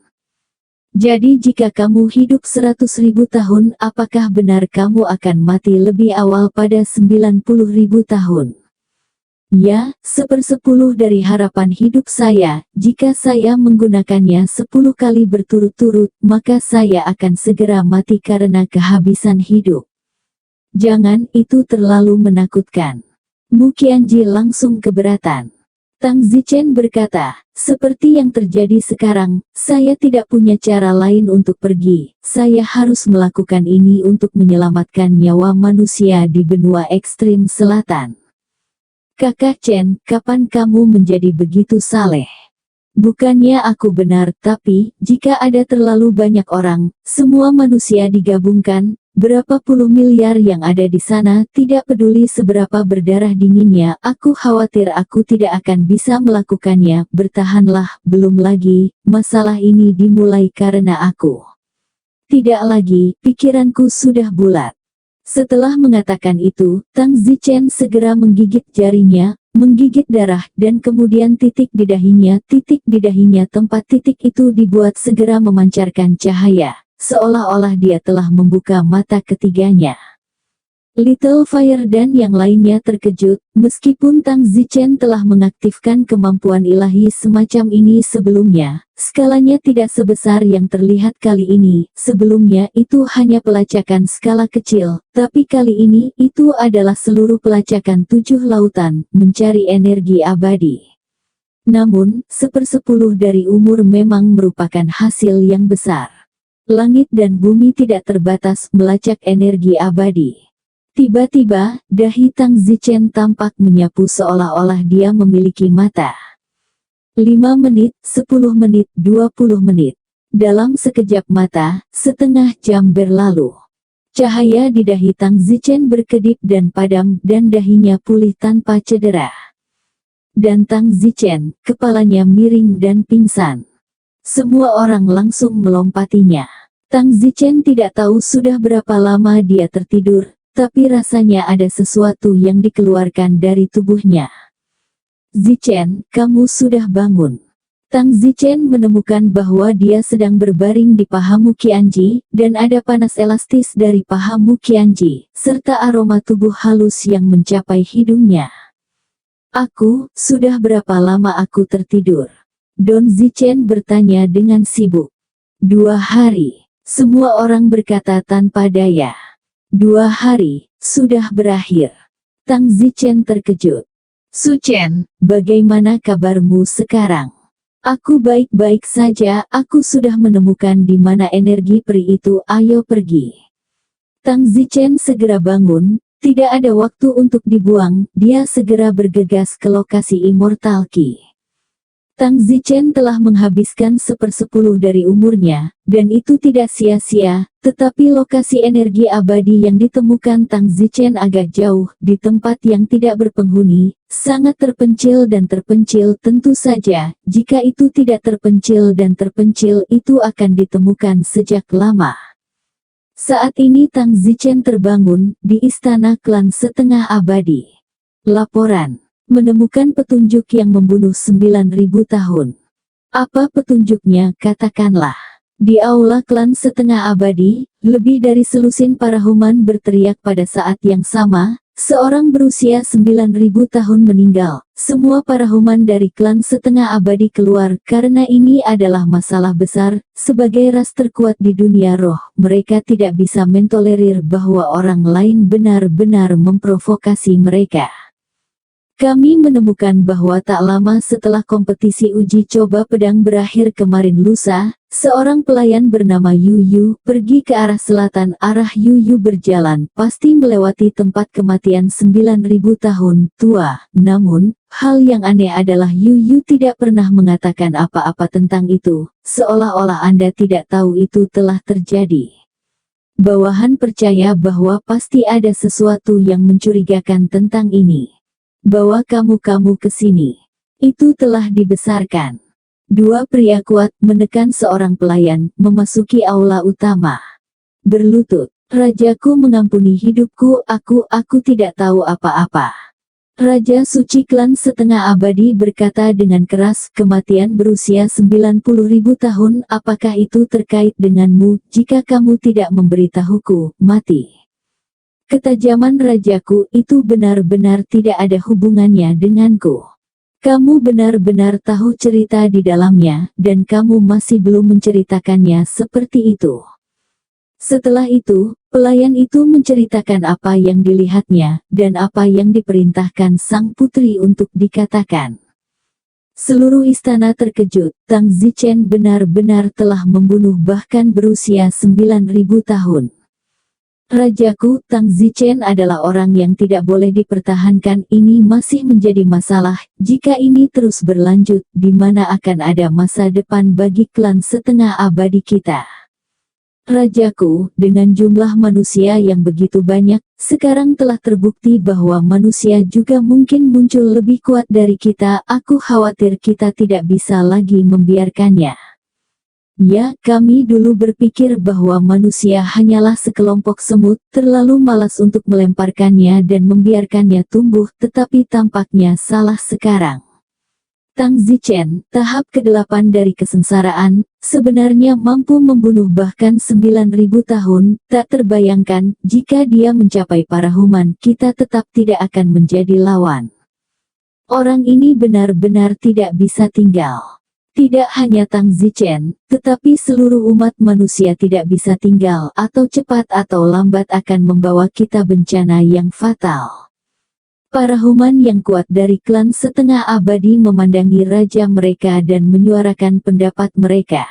Jadi jika kamu hidup 100.000 tahun, apakah benar kamu akan mati lebih awal pada 90.000 tahun? Ya, 1/10 dari harapan hidup saya. Jika saya menggunakannya 10 kali berturut-turut, maka saya akan segera mati karena kehabisan hidup. Jangan, itu terlalu menakutkan. Mu Qianji langsung keberatan. Tang Zichen berkata, seperti yang terjadi sekarang, saya tidak punya cara lain untuk pergi. Saya harus melakukan ini untuk menyelamatkan nyawa manusia di benua ekstrim selatan. Kakak Chen, kapan kamu menjadi begitu saleh? Bukannya aku benar, tapi jika ada terlalu banyak orang, semua manusia digabungkan, berapa puluh miliar yang ada di sana, tidak peduli seberapa berdarah dinginnya, aku khawatir aku tidak akan bisa melakukannya. Bertahanlah, belum lagi, masalah ini dimulai karena aku. Tidak lagi, pikiranku sudah bulat. Setelah mengatakan itu, Tang Zichen segera menggigit jarinya, menggigit darah, dan kemudian titik di dahinya tempat titik itu dibuat segera memancarkan cahaya, seolah-olah dia telah membuka mata ketiganya. Little Fire dan yang lainnya terkejut, meskipun Tang Zichen telah mengaktifkan kemampuan ilahi semacam ini sebelumnya, skalanya tidak sebesar yang terlihat kali ini. Sebelumnya itu hanya pelacakan skala kecil, tapi kali ini itu adalah seluruh pelacakan 7 lautan, mencari energi abadi. Namun, 1/10 dari umur memang merupakan hasil yang besar. Langit dan bumi tidak terbatas melacak energi abadi. Tiba-tiba, dahi Tang Zichen tampak menyapu seolah-olah dia memiliki mata. 5 menit, 10 menit, 20 menit. Dalam sekejap mata, setengah jam berlalu. Cahaya di dahi Tang Zichen berkedip dan padam, dan dahinya pulih tanpa cedera. Dan Tang Zichen, kepalanya miring dan pingsan. Semua orang langsung melompatinya. Tang Zichen tidak tahu sudah berapa lama dia tertidur, tapi rasanya ada sesuatu yang dikeluarkan dari tubuhnya. Zichen, kamu sudah bangun. Tang Zichen menemukan bahwa dia sedang berbaring di paha Mu Qianji, dan ada panas elastis dari paha Mu Qianji, serta aroma tubuh halus yang mencapai hidungnya. Sudah berapa lama aku tertidur? Don Zichen bertanya dengan sibuk. 2 hari. Semua orang berkata tanpa daya. 2 hari, sudah berakhir. Tang Zichen terkejut. Su Chen, bagaimana kabarmu sekarang? Aku baik-baik saja, aku sudah menemukan di mana energi peri itu, ayo pergi. Tang Zichen segera bangun, tidak ada waktu untuk dibuang, dia segera bergegas ke lokasi Immortal Key. Tang Zichen telah menghabiskan 1/10 dari umurnya, dan itu tidak sia-sia, tetapi lokasi energi abadi yang ditemukan Tang Zichen agak jauh, di tempat yang tidak berpenghuni, sangat terpencil dan terpencil. Tentu saja, jika itu tidak terpencil dan terpencil itu akan ditemukan sejak lama. Saat ini Tang Zichen terbangun, di istana klan setengah abadi. Laporan. Menemukan petunjuk yang membunuh 9.000 tahun. Apa petunjuknya, katakanlah. Di aula klan setengah abadi, lebih dari selusin para human berteriak pada saat yang sama. Seorang berusia 9.000 tahun meninggal. Semua para human dari klan setengah abadi keluar karena ini adalah masalah besar. Sebagai ras terkuat di dunia roh, mereka tidak bisa mentolerir bahwa orang lain benar-benar memprovokasi mereka. Kami menemukan bahwa tak lama setelah kompetisi uji coba pedang berakhir kemarin lusa, seorang pelayan bernama Yuyu pergi ke arah selatan. Arah Yuyu berjalan pasti melewati tempat kematian 9.000 tahun tua. Namun, hal yang aneh adalah Yuyu tidak pernah mengatakan apa-apa tentang itu, seolah-olah Anda tidak tahu itu telah terjadi. Bawahan percaya bahwa pasti ada sesuatu yang mencurigakan tentang ini. Bawa kamu ke sini. Itu telah dibesarkan. Dua pria kuat menekan seorang pelayan, memasuki aula utama. Berlutut, Rajaku mengampuni hidupku, aku tidak tahu apa-apa. Raja Suci Klan Setengah Abadi berkata dengan keras, kematian berusia 90.000 tahun, apakah itu terkait denganmu? Jika kamu tidak memberitahuku, mati. Ketajaman rajaku itu benar-benar tidak ada hubungannya denganku. Kamu benar-benar tahu cerita di dalamnya, dan kamu masih belum menceritakannya seperti itu. Setelah itu, pelayan itu menceritakan apa yang dilihatnya, dan apa yang diperintahkan sang putri untuk dikatakan. Seluruh istana terkejut, Tang Zichen benar-benar telah membunuh bahkan berusia 9.000 tahun. Rajaku, Tang Zichen adalah orang yang tidak boleh dipertahankan. Ini masih menjadi masalah. Jika ini terus berlanjut, di mana akan ada masa depan bagi klan setengah abadi kita? Rajaku, dengan jumlah manusia yang begitu banyak, sekarang telah terbukti bahwa manusia juga mungkin muncul lebih kuat dari kita. Aku khawatir kita tidak bisa lagi membiarkannya. Ya, kami dulu berpikir bahwa manusia hanyalah sekelompok semut, terlalu malas untuk melemparkannya dan membiarkannya tumbuh, tetapi tampaknya salah sekarang. Tang Zichen, tahap ke-8 dari kesengsaraan, sebenarnya mampu membunuh bahkan 9.000 tahun, tak terbayangkan, jika dia mencapai parahuman, kita tetap tidak akan menjadi lawan. Orang ini benar-benar tidak bisa tinggal. Tidak hanya Tang Zichen, tetapi seluruh umat manusia tidak bisa tinggal, atau cepat atau lambat akan membawa kita bencana yang fatal. Parahuman yang kuat dari klan setengah abadi memandangi raja mereka dan menyuarakan pendapat mereka.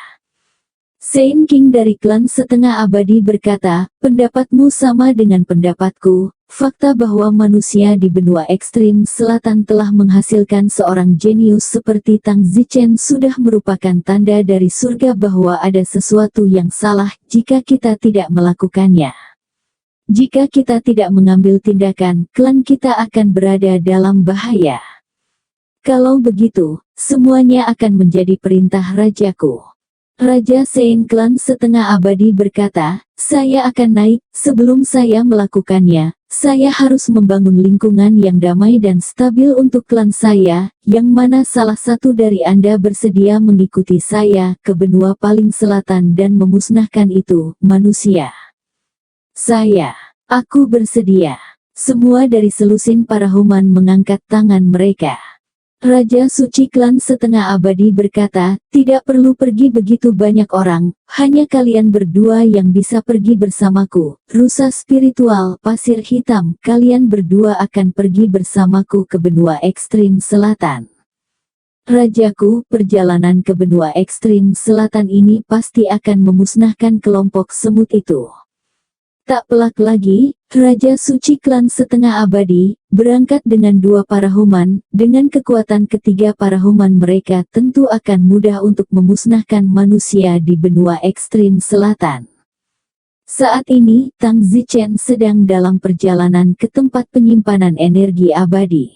Saint King dari klan setengah abadi berkata, pendapatmu sama dengan pendapatku. Fakta bahwa manusia di benua ekstrim selatan telah menghasilkan seorang jenius seperti Tang Zichen sudah merupakan tanda dari surga bahwa ada sesuatu yang salah jika kita tidak melakukannya. Jika kita tidak mengambil tindakan, klan kita akan berada dalam bahaya. Kalau begitu, semuanya akan menjadi perintah rajaku. Raja Saint Klan Setengah Abadi berkata, saya akan naik. Sebelum saya melakukannya, saya harus membangun lingkungan yang damai dan stabil untuk klan saya, yang mana salah satu dari Anda bersedia mengikuti saya ke benua paling selatan dan memusnahkan itu, manusia. Aku bersedia. Semua dari selusin parahuman mengangkat tangan mereka. Raja Suci Klan Setengah Abadi berkata, tidak perlu pergi begitu banyak orang, hanya kalian berdua yang bisa pergi bersamaku. Rusa spiritual, pasir hitam, kalian berdua akan pergi bersamaku ke benua ekstrim selatan. Rajaku, perjalanan ke benua ekstrim selatan ini pasti akan memusnahkan kelompok semut itu. Tak pelak lagi, Raja Suci Klan Setengah Abadi berangkat dengan 2 parahuman. Dengan kekuatan ketiga parahuman mereka tentu akan mudah untuk memusnahkan manusia di benua ekstrim selatan. Saat ini, Tang Zichen sedang dalam perjalanan ke tempat penyimpanan energi abadi.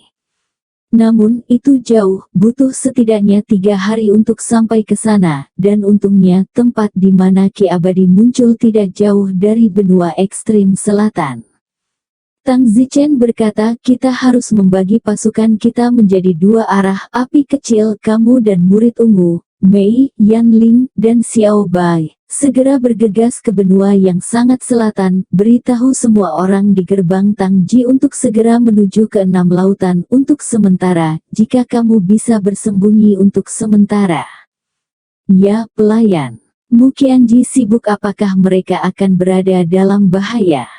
Namun, itu jauh, butuh setidaknya 3 hari untuk sampai ke sana, dan untungnya, tempat di mana Ki Abadi muncul tidak jauh dari benua ekstrim selatan. Tang Zichen berkata, kita harus membagi pasukan kita menjadi 2 arah, api kecil, kamu dan murid ungu, Mei, Yanling, dan Xiao Bai. Segera bergegas ke benua yang sangat selatan, beritahu semua orang di gerbang Tangji untuk segera menuju ke 6 lautan untuk sementara, jika kamu bisa bersembunyi untuk sementara. Ya, pelayan. Muqianji sibuk, apakah mereka akan berada dalam bahaya?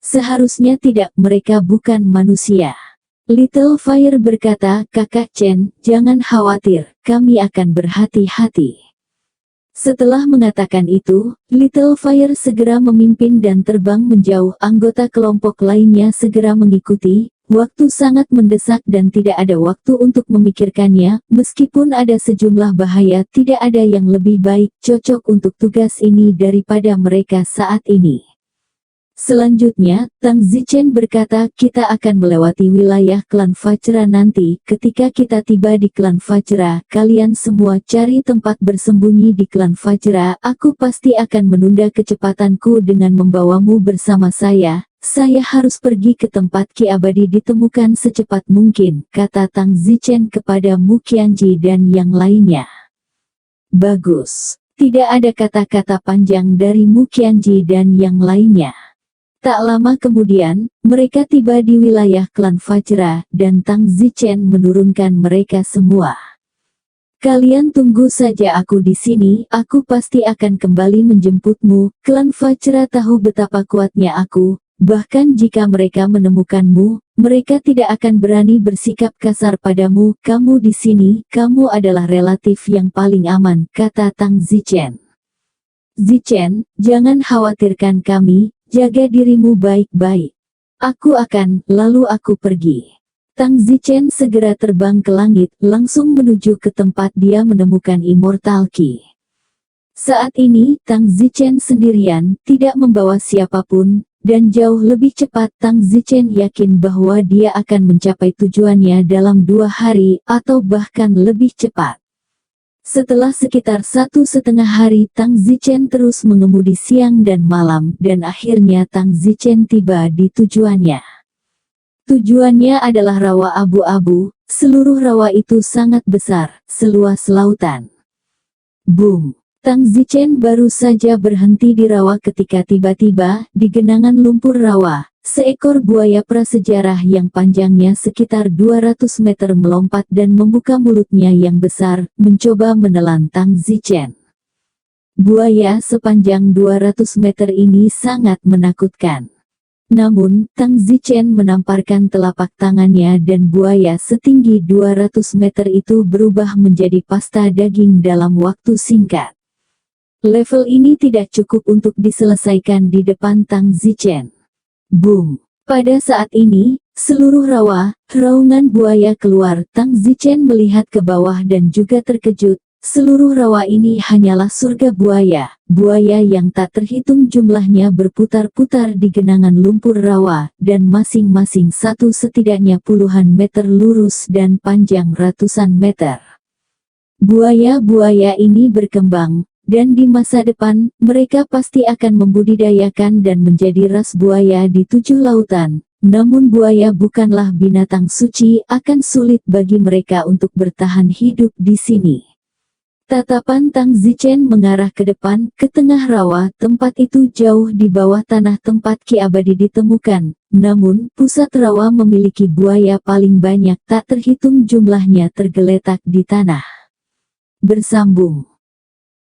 Seharusnya tidak, mereka bukan manusia. Little Fire berkata, Kakak Chen, jangan khawatir, kami akan berhati-hati. Setelah mengatakan itu, Little Fire segera memimpin dan terbang menjauh. Anggota kelompok lainnya segera mengikuti. Waktu sangat mendesak dan tidak ada waktu untuk memikirkannya. Meskipun ada sejumlah bahaya, tidak ada yang lebih baik cocok untuk tugas ini daripada mereka saat ini. Selanjutnya, Tang Zichen berkata, kita akan melewati wilayah klan Fajra nanti. Ketika kita tiba di klan Fajra, kalian semua cari tempat bersembunyi di klan Fajra. Aku pasti akan menunda kecepatanku dengan membawamu bersama saya. Saya harus pergi ke tempat Ki Abadi ditemukan secepat mungkin, kata Tang Zichen kepada Mu Qianji dan yang lainnya. Bagus. Tidak ada kata-kata panjang dari Mu Qianji dan yang lainnya. Tak lama kemudian, mereka tiba di wilayah klan Fajra, dan Tang Zichen menurunkan mereka semua. Kalian tunggu saja aku di sini, aku pasti akan kembali menjemputmu. Klan Fajra tahu betapa kuatnya aku, bahkan jika mereka menemukanmu, mereka tidak akan berani bersikap kasar padamu. Kamu di sini, kamu adalah relatif yang paling aman, kata Tang Zichen. Zichen, jangan khawatirkan kami. Jaga dirimu baik-baik. Aku akan, lalu aku pergi. Tang Zichen segera terbang ke langit, langsung menuju ke tempat dia menemukan Immortal Key. Saat ini, Tang Zichen sendirian, tidak membawa siapapun, dan jauh lebih cepat. Tang Zichen yakin bahwa dia akan mencapai tujuannya dalam 2 hari, atau bahkan lebih cepat. Setelah sekitar 1,5 hari, Tang Zichen terus mengemudi siang dan malam, dan akhirnya Tang Zichen tiba di tujuannya. Tujuannya adalah rawa abu-abu. Seluruh rawa itu sangat besar, seluas lautan. Boom! Tang Zichen baru saja berhenti di rawa ketika tiba-tiba, di genangan lumpur rawa, seekor buaya prasejarah yang panjangnya sekitar 200 meter melompat dan membuka mulutnya yang besar, mencoba menelan Tang Zichen. Buaya sepanjang 200 meter ini sangat menakutkan. Namun, Tang Zichen menamparkan telapak tangannya dan buaya setinggi 200 meter itu berubah menjadi pasta daging dalam waktu singkat. Level ini tidak cukup untuk diselesaikan di depan Tang Zichen. Boom! Pada saat ini, seluruh rawa, raungan buaya keluar. Tang Zichen melihat ke bawah dan juga terkejut. Seluruh rawa ini hanyalah surga buaya. Buaya yang tak terhitung jumlahnya berputar-putar di genangan lumpur rawa, dan masing-masing satu setidaknya puluhan meter lurus dan panjang ratusan meter. Buaya-buaya ini berkembang. Dan di masa depan, mereka pasti akan membudidayakan dan menjadi ras buaya di 7 lautan. Namun buaya bukanlah binatang suci, akan sulit bagi mereka untuk bertahan hidup di sini. Tatapan Tang Zichen mengarah ke depan, ke tengah rawa. Tempat itu jauh di bawah tanah tempat Ki Abadi ditemukan. Namun, pusat rawa memiliki buaya paling banyak, tak terhitung jumlahnya tergeletak di tanah. Bersambung.